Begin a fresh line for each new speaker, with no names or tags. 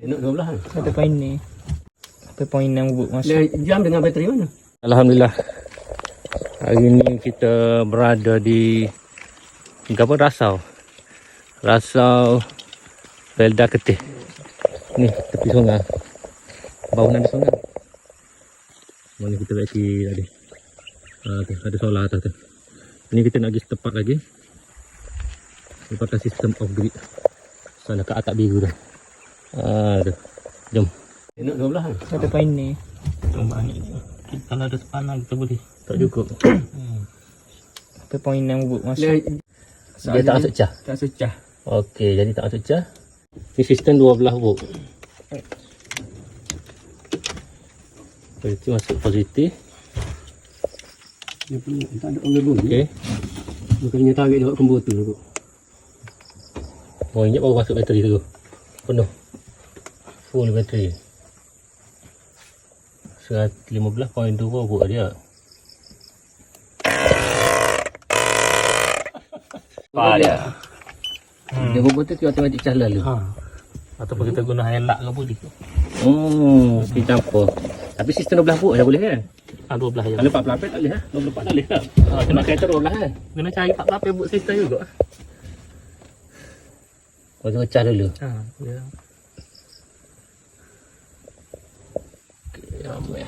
Nak 12 kan?
Satu poin ni. Satu poin yang masuk.
Jam dengan bateri mana?
Alhamdulillah. Hari ni kita berada di Rasau. Rasau Belda Ketih. Ni tepi sungai. Bangunan di sungai. Mana kita bagi tadi. Tu ada solar atas tu. Ni kita nak pergi setempat lagi. Dia pakai sistem off grid. Sana ke atap biru tu. Tu. Jom.
Nak 12 kan?
Satu poin ni.
Coba ni. Kalau ada sepanang kita boleh. Tak cukup.
Satu poin yang masuk.
Dia tak masuk cah.
Tak secah.
Okey, jadi tak masuk cah. Ni sistem 12 volt. Positif masuk positif.
Dia punya tak ada orang bunyi.
Okey.
Bukannya tarik dia buat komputer tu.
Oh, injek baru masuk bateri tu. Penuh. Full bateri. 115.2 volt dia. Dia.
Dia komputer tu automatik cala lu.
Ataupun kita guna helak ke boleh.
Kita campur. Tapi sistem 12 volt dah boleh kan?
12 je.
Kalau 14 tak boleh ha?
24 tak boleh tak?
Kena pakai terus lah kan?
Kena cari 48 volt sistem juga.
Kau tengok cas dulu.
Ya.
Okey, ramai.